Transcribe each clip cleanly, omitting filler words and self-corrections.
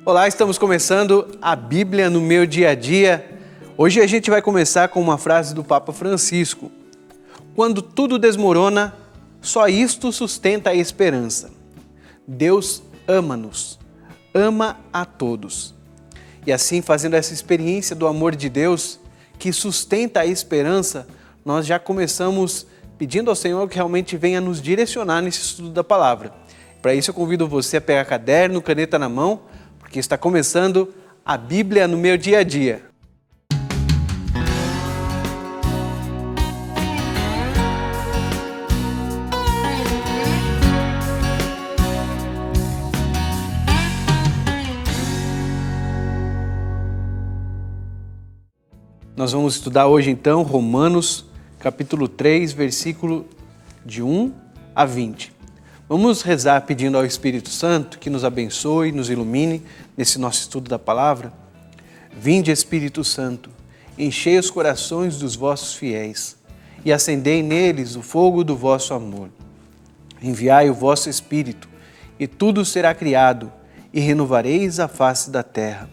Olá, estamos começando a Bíblia no meu dia a dia. Hoje a gente vai começar com uma frase do Papa Francisco. Quando tudo desmorona, só isto sustenta a esperança. Deus ama-nos, ama a todos. E assim, fazendo essa experiência do amor de Deus, que sustenta a esperança, nós já começamos pedindo ao Senhor que realmente venha nos direcionar nesse estudo da palavra. Para isso eu convido você a pegar caderno, caneta na mão, porque está começando a Bíblia no meu dia a dia. Nós vamos estudar hoje então Romanos capítulo 3, versículo de 1 a 20. Vamos rezar pedindo ao Espírito Santo que nos abençoe, nos ilumine nesse nosso estudo da palavra. Vinde, Espírito Santo, enchei os corações dos vossos fiéis e acendei neles o fogo do vosso amor. Enviai o vosso Espírito e tudo será criado e renovareis a face da terra.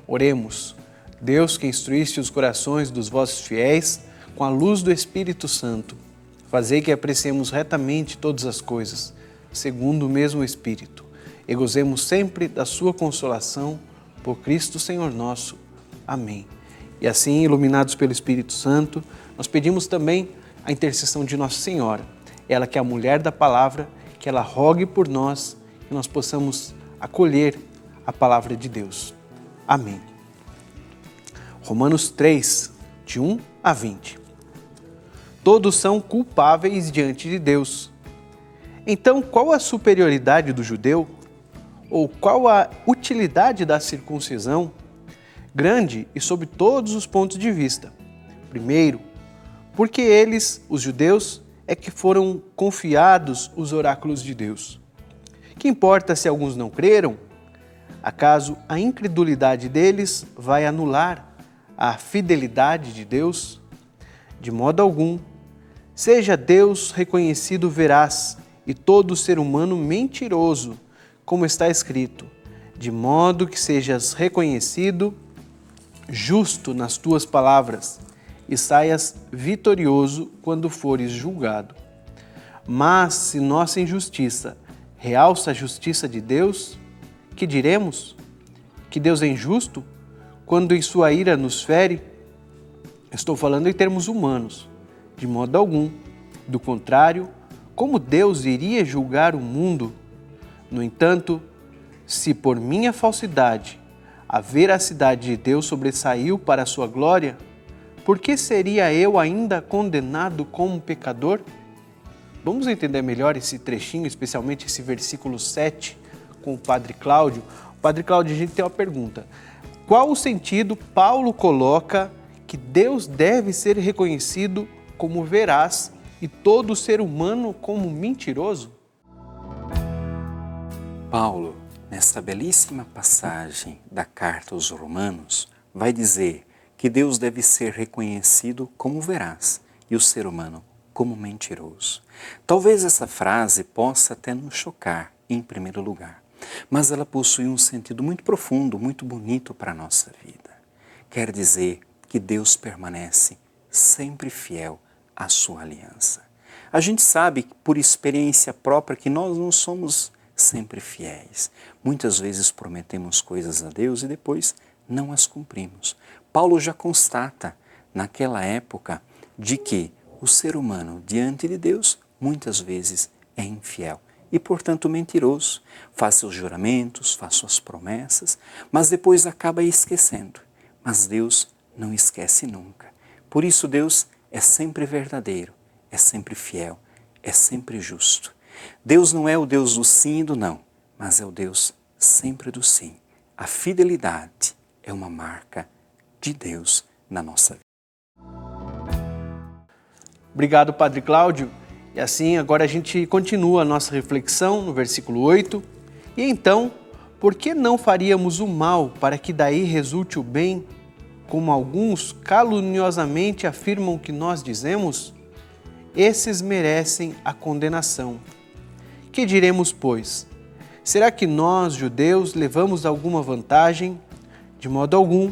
Oremos. Deus, que instruíste os corações dos vossos fiéis com a luz do Espírito Santo, fazei que apreciemos retamente todas as coisas, segundo o mesmo Espírito, e gozemos sempre da sua consolação, por Cristo Senhor nosso. Amém. E assim, iluminados pelo Espírito Santo, nós pedimos também a intercessão de Nossa Senhora, ela que é a mulher da palavra, que ela rogue por nós, que nós possamos acolher a palavra de Deus. Amém. Romanos 3, de 1 a 20. Todos são culpáveis diante de Deus. Então, qual a superioridade do judeu? Ou qual a utilidade da circuncisão? Grande e sob todos os pontos de vista. Primeiro, porque eles, os judeus, é que foram confiados os oráculos de Deus. Que importa se alguns não creram? Acaso a incredulidade deles vai anular a fidelidade de Deus? De modo algum. Seja Deus reconhecido veraz e todo ser humano mentiroso, como está escrito, de modo que sejas reconhecido justo nas tuas palavras e saias vitorioso quando fores julgado. Mas se nossa injustiça realça a justiça de Deus, que diremos? Que Deus é injusto quando em sua ira nos fere? Estou falando em termos humanos, de modo algum. Do contrário, como Deus iria julgar o mundo? No entanto, se por minha falsidade a veracidade de Deus sobressaiu para a sua glória, por que seria eu ainda condenado como pecador? Vamos entender melhor esse trechinho, especialmente esse versículo 7, com o Padre Cláudio. Padre Cláudio, a gente tem uma pergunta. Qual o sentido Paulo coloca que Deus deve ser reconhecido como veraz e todo ser humano como mentiroso? Paulo, nesta belíssima passagem da carta aos Romanos, vai dizer que Deus deve ser reconhecido como veraz e o ser humano como mentiroso. Talvez essa frase possa até nos chocar em primeiro lugar, mas ela possui um sentido muito profundo, muito bonito para a nossa vida. Quer dizer que Deus permanece sempre fiel à sua aliança. A gente sabe por experiência própria que nós não somos sempre fiéis. Muitas vezes prometemos coisas a Deus e depois não as cumprimos. Paulo já constata naquela época de que o ser humano diante de Deus muitas vezes é infiel e, portanto, mentiroso. Faz seus juramentos, faz suas promessas, mas depois acaba esquecendo. Mas Deus não esquece nunca. Por isso Deus é sempre verdadeiro, é sempre fiel, é sempre justo. Deus não é o Deus do sim e do não, mas é o Deus sempre do sim. A fidelidade é uma marca de Deus na nossa vida. Obrigado, Padre Cláudio. E assim, agora a gente continua a nossa reflexão no versículo 8. E então, por que não faríamos o mal para que daí resulte o bem, como alguns caluniosamente afirmam que nós dizemos? Esses merecem a condenação. Que diremos, pois? Será que nós, judeus, levamos alguma vantagem? De modo algum.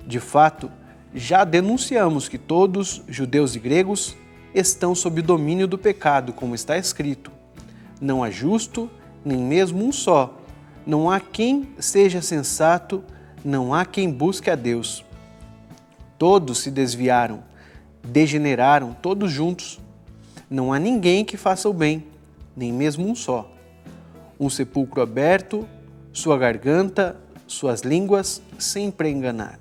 De fato, já denunciamos que todos, judeus e gregos, estão sob o domínio do pecado, como está escrito. Não há justo, nem mesmo um só. Não há quem seja sensato, não há quem busque a Deus. Todos se desviaram, degeneraram, todos juntos. Não há ninguém que faça o bem, nem mesmo um só. Um sepulcro aberto, sua garganta, suas línguas sempre a enganar.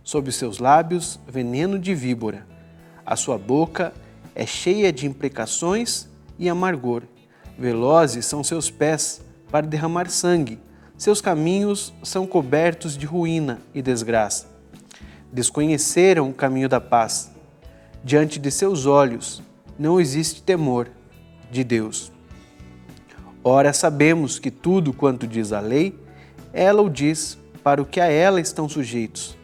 Sob os seus lábios, veneno de víbora. A sua boca é cheia de imprecações e amargor. Velozes são seus pés para derramar sangue. Seus caminhos são cobertos de ruína e desgraça. Desconheceram o caminho da paz. Diante de seus olhos não existe temor de Deus. Ora, sabemos que tudo quanto diz a lei, ela o diz para o que a ela estão sujeitos.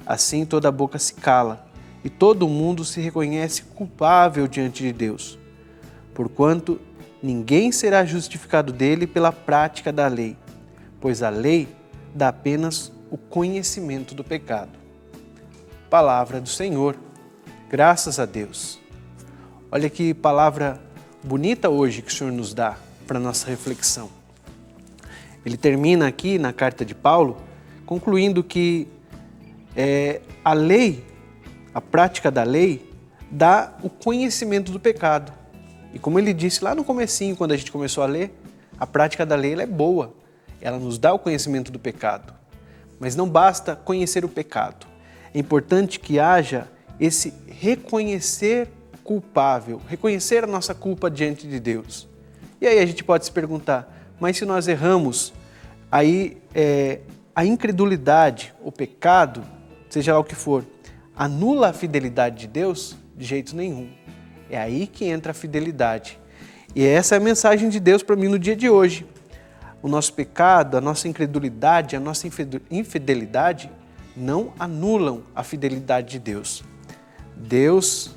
Assim toda a boca se cala e todo mundo se reconhece culpável diante de Deus. Porquanto ninguém será justificado dele pela prática da lei, pois a lei dá apenas o conhecimento do pecado. Palavra do Senhor. Graças a Deus. Olha que palavra bonita hoje que o Senhor nos dá para nossa reflexão. Ele termina aqui na carta de Paulo, concluindo que a lei, a prática da lei, dá o conhecimento do pecado. E como ele disse lá no comecinho, quando a gente começou a ler, a prática da lei ela é boa, ela nos dá o conhecimento do pecado. Mas não basta conhecer o pecado, é importante que haja esse reconhecer culpável, reconhecer a nossa culpa diante de Deus. E aí a gente pode se perguntar, mas se nós erramos, aí a incredulidade, o pecado, seja lá o que for, anula a fidelidade de Deus? De jeito nenhum. É aí que entra a fidelidade. E essa é a mensagem de Deus para mim no dia de hoje. O nosso pecado, a nossa incredulidade, a nossa infidelidade não anulam a fidelidade de Deus. Deus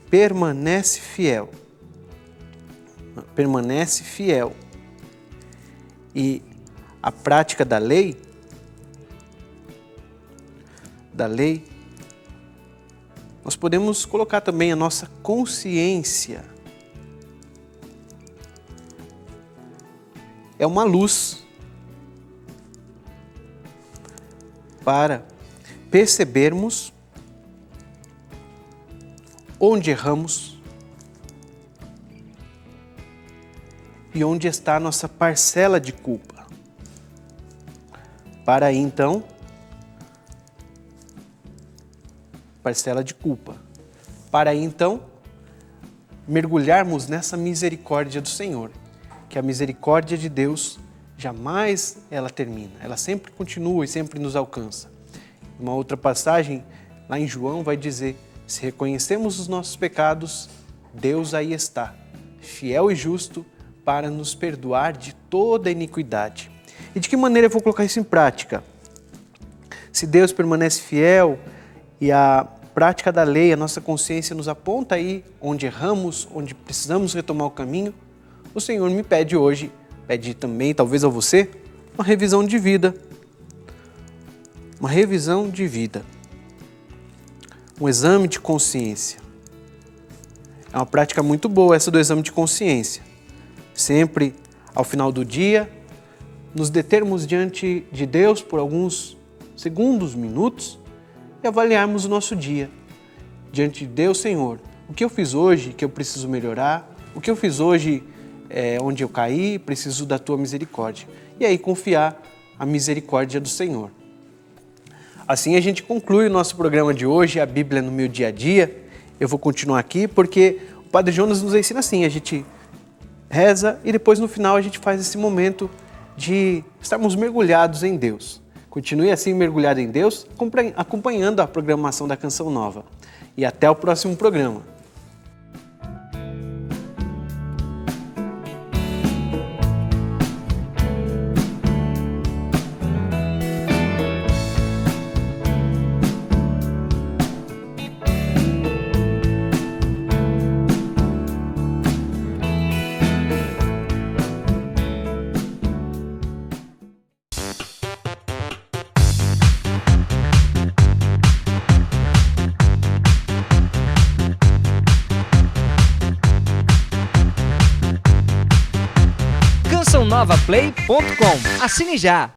permanece fiel. Permanece fiel. E a prática da lei, nós podemos colocar também a nossa consciência. É uma luz para percebermos onde erramos e onde está a nossa parcela de culpa. Para aí, então, parcela de culpa. Para aí, então, mergulharmos nessa misericórdia do Senhor, que a misericórdia de Deus jamais ela termina, ela sempre continua e sempre nos alcança. Uma outra passagem, lá em João, vai dizer, se reconhecemos os nossos pecados, Deus aí está, fiel e justo, para nos perdoar de toda iniquidade. E de que maneira eu vou colocar isso em prática? Se Deus permanece fiel e a prática da lei, a nossa consciência nos aponta aí onde erramos, onde precisamos retomar o caminho, o Senhor me pede hoje, pede também, talvez a você, uma revisão de vida. Uma revisão de vida. Um exame de consciência. É uma prática muito boa essa do exame de consciência. Sempre, ao final do dia, nos determos diante de Deus por alguns segundos, minutos, e avaliarmos o nosso dia. Diante de Deus, Senhor, o que eu fiz hoje que eu preciso melhorar? O que eu fiz hoje onde eu caí, preciso da Tua misericórdia. E aí confiar a misericórdia do Senhor. Assim a gente conclui o nosso programa de hoje, a Bíblia no meu dia a dia. Eu vou continuar aqui porque o Padre Jonas nos ensina assim, a gente reza e depois no final a gente faz esse momento de estarmos mergulhados em Deus. Continue assim mergulhado em Deus, acompanhando a programação da Canção Nova. E até o próximo programa. cançãonovaplay.com. Assine já!